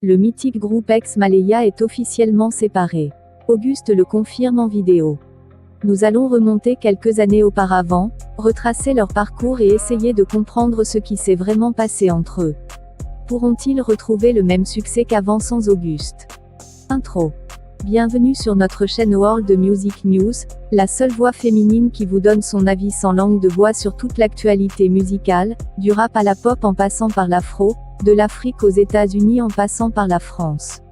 Le mythique groupe Ex-Malaya est officiellement séparé. Auguste le confirme en vidéo. Nous allons remonter quelques années auparavant, retracer leur parcours et essayer de comprendre ce qui s'est vraiment passé entre eux. Pourront-ils retrouver le même succès qu'avant sans Auguste? Intro. Bienvenue sur notre chaîne World Music News, la seule voix féminine qui vous donne son avis sans langue de bois sur toute l'actualité musicale, du rap à la pop en passant par l'afro, de l'Afrique aux États-Unis en passant par la France.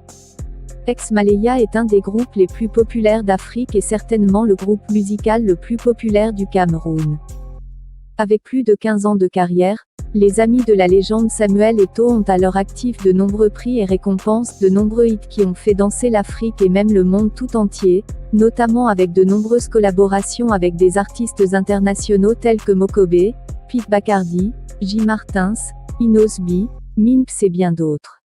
Ex-Malaya est un des groupes les plus populaires d'Afrique et certainement le groupe musical le plus populaire du Cameroun. Avec plus de 15 ans de carrière, les amis de la légende Samuel Eto'o ont à leur actif de nombreux prix et récompenses, de nombreux hits qui ont fait danser l'Afrique et même le monde tout entier, notamment avec de nombreuses collaborations avec des artistes internationaux tels que Mokobe, Pete Bacardi, J. Martins, Inos B, Minps et bien d'autres.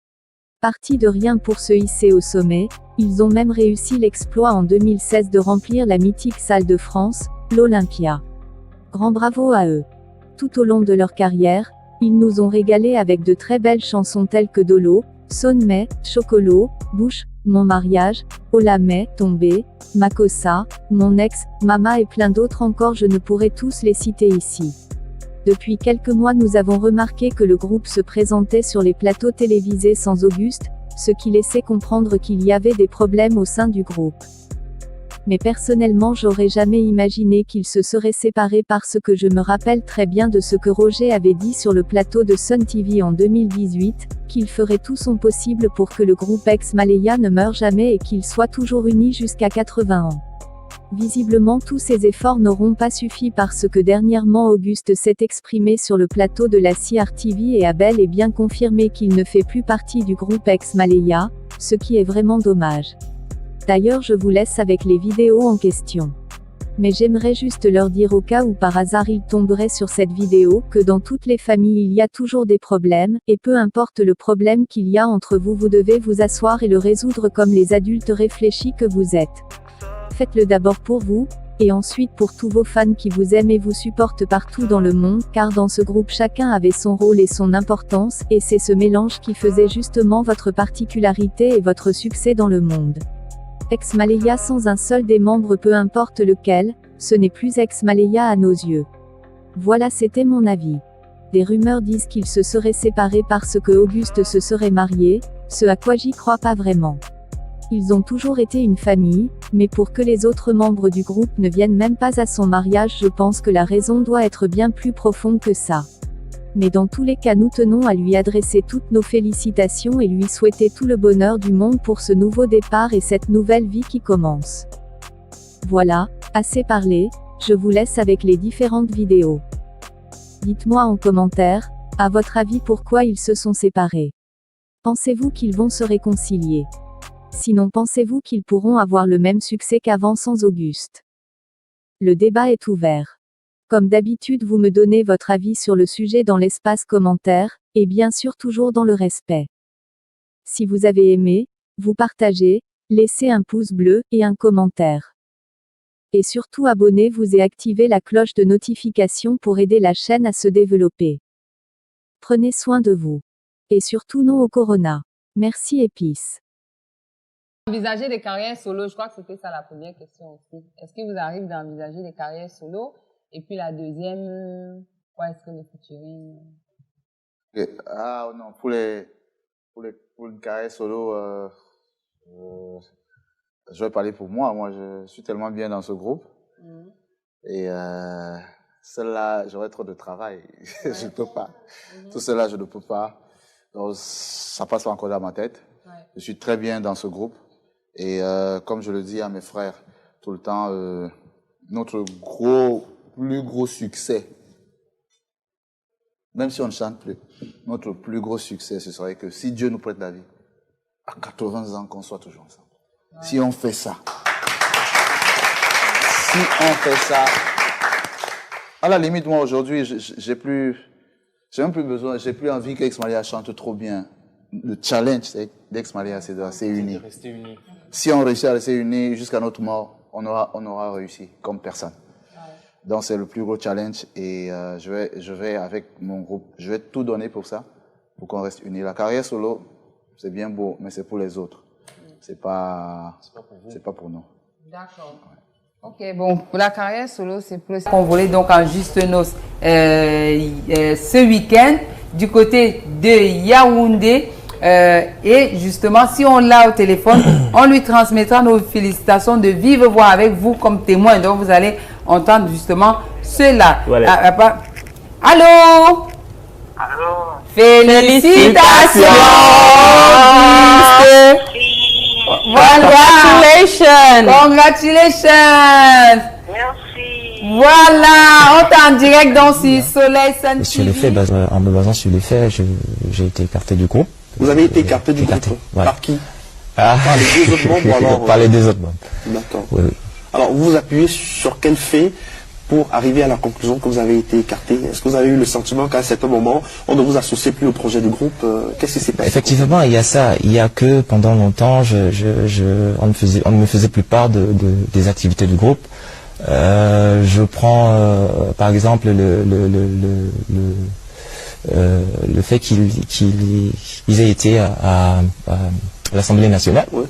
Partis de rien pour se hisser au sommet, ils ont même réussi l'exploit en 2016 de remplir la mythique salle de France, l'Olympia. Grand bravo à eux. Tout au long de leur carrière, ils nous ont régalé avec de très belles chansons telles que Dolo, Sonne-moi, Chocolo, Bouche, Mon mariage, Olamé, Tombé, Makossa, Mon ex, Mama et plein d'autres encore, je ne pourrais tous les citer ici. Depuis quelques mois nous avons remarqué que le groupe se présentait sur les plateaux télévisés sans Auguste, ce qui laissait comprendre qu'il y avait des problèmes au sein du groupe. Mais personnellement j'aurais jamais imaginé qu'ils se seraient séparés parce que je me rappelle très bien de ce que Roger avait dit sur le plateau de Sun TV en 2018, qu'il ferait tout son possible pour que le groupe Ex-Malaya ne meure jamais et qu'il soit toujours uni jusqu'à 80 ans. Visiblement tous ces efforts n'auront pas suffi parce que dernièrement Auguste s'est exprimé sur le plateau de la CRTV et a bel et bien confirmé qu'il ne fait plus partie du groupe Ex-Malaya, ce qui est vraiment dommage. D'ailleurs je vous laisse avec les vidéos en question. Mais j'aimerais juste leur dire au cas où par hasard ils tomberaient sur cette vidéo, que dans toutes les familles il y a toujours des problèmes, et peu importe le problème qu'il y a entre vous, vous devez vous asseoir et le résoudre comme les adultes réfléchis que vous êtes. Faites-le d'abord pour vous, et ensuite pour tous vos fans qui vous aiment et vous supportent partout dans le monde, car dans ce groupe chacun avait son rôle et son importance, et c'est ce mélange qui faisait justement votre particularité et votre succès dans le monde. Ex-Malaya sans un seul des membres peu importe lequel, ce n'est plus Ex-Malaya à nos yeux. Voilà, c'était mon avis. Des rumeurs disent qu'ils se seraient séparés parce que Auguste se serait marié, ce à quoi j'y crois pas vraiment. Ils ont toujours été une famille, mais pour que les autres membres du groupe ne viennent même pas à son mariage, je pense que la raison doit être bien plus profonde que ça. Mais dans tous les cas nous tenons à lui adresser toutes nos félicitations et lui souhaiter tout le bonheur du monde pour ce nouveau départ et cette nouvelle vie qui commence. Voilà, assez parlé, je vous laisse avec les différentes vidéos. Dites-moi en commentaire, à votre avis pourquoi ils se sont séparés. Pensez-vous qu'ils vont se réconcilier? Sinon pensez-vous qu'ils pourront avoir le même succès qu'avant sans Auguste? Le débat est ouvert. Comme d'habitude vous me donnez votre avis sur le sujet dans l'espace commentaire, et bien sûr toujours dans le respect. Si vous avez aimé, vous partagez, laissez un pouce bleu, et un commentaire. Et surtout abonnez-vous et activez la cloche de notification pour aider la chaîne à se développer. Prenez soin de vous. Et surtout non au corona. Merci et peace. Envisager des carrières solo, je crois que c'était ça la première question aussi. Est-ce qu'il vous arrive d'envisager des carrières solo? Et puis la deuxième, quoi est-ce que le featuring? Ah non, pour une carrière solo, je vais parler pour moi. Moi, je suis tellement bien dans ce groupe. Et celle-là, j'aurais trop de travail. Ouais. Je ne peux pas. Tout cela, je ne peux pas. Donc, ça passe pas encore dans ma tête. Ouais. Je suis très bien dans ce groupe. Et comme je le dis à mes frères tout le temps, notre plus gros succès, même si on ne chante plus, notre plus gros succès, ce serait que si Dieu nous prête la vie, à 80 ans, qu'on soit toujours ensemble. Ouais. Si on fait ça, à la limite, moi aujourd'hui, j'ai même plus besoin, j'ai plus envie qu'Ex-Malaya chante trop bien. Le challenge d'Ex-Malaya, c'est de rester unis. Si on réussit à rester unis jusqu'à notre mort, on aura réussi comme personne. Donc c'est le plus gros challenge et je vais avec mon groupe, je vais tout donner pour ça, pour qu'on reste unis. La carrière solo, c'est bien beau, mais c'est pour les autres. C'est pas pour nous. D'accord. Ok, bon, pour la carrière solo, c'est plus qu'on voulait donc en juste noces ce week-end du côté de Yaoundé. Et justement, si on l'a au téléphone, on lui transmettra nos félicitations de vive voix avec vous comme témoin. Donc, vous allez entendre justement cela. Voilà. Allô? Allô? Félicitations! Voilà. Congratulations! Merci. Voilà, on est en direct dans ce Soleil Sun Sur les faits, en me basant sur les faits, j'ai été écarté du groupe. Vous avez été écarté du groupe voilà. Par qui? Par les deux autres membres alors, Par les deux autres membres. D'accord. Oui, oui. Alors, vous vous appuyez sur quel fait pour arriver à la conclusion que vous avez été écarté? Est-ce que vous avez eu le sentiment qu'à un certain moment, on ne vous associait plus au projet du groupe? Qu'est-ce qui s'est passé? Effectivement, il y a ça. Il y a que pendant longtemps, on ne me faisait plus part des activités du groupe. Je prends par exemple le fait qu'ils aient été à l'Assemblée nationale. Oui.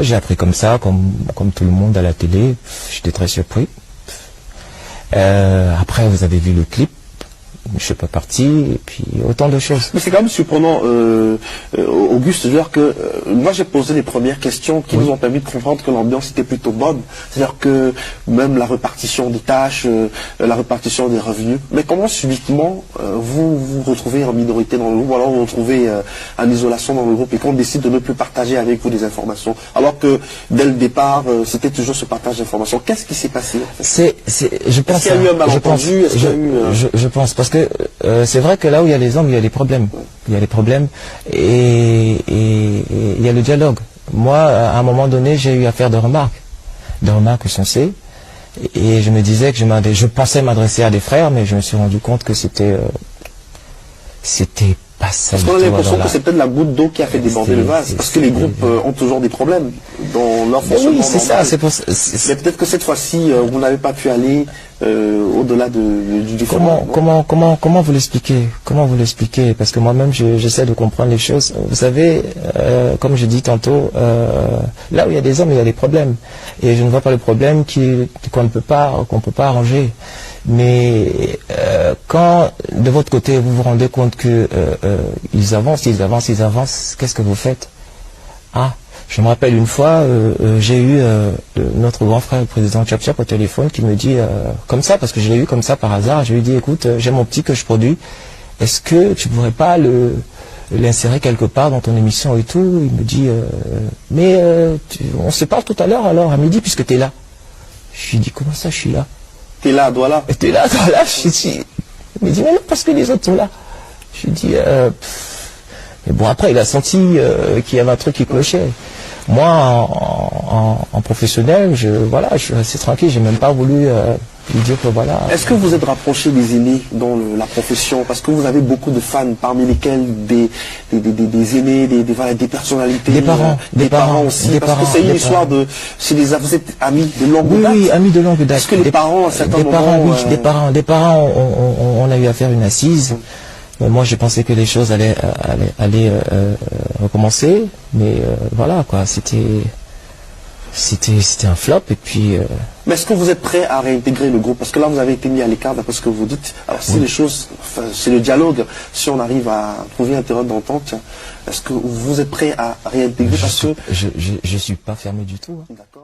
J'ai appris comme ça, comme tout le monde à la télé. J'étais très surpris. Après, vous avez vu le clip. Je suis pas parti, et puis autant de choses. Mais c'est quand même surprenant, Auguste, je veux dire que moi j'ai posé les premières questions qui nous ont permis de comprendre que l'ambiance était plutôt bonne. C'est-à-dire que même la répartition des tâches, la répartition des revenus. Mais comment subitement vous vous retrouvez en minorité dans le groupe, ou alors vous vous retrouvez en isolation dans le groupe et qu'on décide de ne plus partager avec vous des informations, alors que dès le départ c'était toujours ce partage d'informations. Qu'est-ce qui s'est passé? Je pense qu'il y a eu un malentendu? Je pense parce que c'est vrai que là où il y a les hommes, il y a des problèmes. Il y a des problèmes et il y a le dialogue. Moi, à un moment donné, j'ai eu à faire des remarques sensées. Et je me disais que je pensais m'adresser à des frères, mais je me suis rendu compte que c'était pas ça. Parce qu'on a l'impression que c'est peut-être la goutte d'eau qui a fait déborder le vase. Parce que les groupes ont toujours des problèmes dans leur fonctionnement. Oui, c'est ça. C'est pour ça. Mais peut-être que cette fois-ci, vous n'avez pas pu aller au-delà du Comment vous l'expliquez? Comment vous l'expliquez? Parce que moi-même, j'essaie de comprendre les choses. Vous savez, comme je dis tantôt, là où il y a des hommes, il y a des problèmes. Et je ne vois pas le problème qu'on ne peut pas arranger. Mais quand de votre côté vous vous rendez compte que ils avancent, qu'est-ce que vous faites? Je me rappelle une fois, j'ai eu notre grand frère, le président Chap Chap, au téléphone, qui me dit comme ça, parce que je l'ai eu comme ça par hasard. Je lui ai dit, écoute, j'ai mon petit que je produis. Est-ce que tu pourrais pas l'insérer quelque part dans ton émission et tout? Il me dit, mais on se parle tout à l'heure alors à midi puisque tu es là. Je lui ai dit, comment ça je suis là? T'es là, Douala. T'es là, Douala. Je dis, il me dit, mais non, parce que les autres sont là. Je lui dis, mais bon, après, il a senti qu'il y avait un truc qui clochait. Moi, en professionnel, je suis resté tranquille. J'ai même pas voulu lui dire que voilà. Est-ce que vous êtes rapproché des aînés dans la profession? Parce que vous avez beaucoup de fans, parmi lesquels des aînés, des personnalités. Des parents aussi. Parce que c'est une histoire de. Vous êtes amis de longue date? Oui, amis de longue date. Est-ce que les parents, à certains moments. Des parents, on a eu à faire une assise. Moi, je pensais que les choses allaient recommencer, mais voilà quoi, c'était un flop et puis. Mais est-ce que vous êtes prêt à réintégrer le groupe? Parce que là, vous avez été mis à l'écart d'après ce que vous dites. Alors, si les choses, c'est le dialogue, si on arrive à trouver un terrain d'entente, est-ce que vous êtes prêt à réintégrer? Je suis pas fermé du tout. D'accord.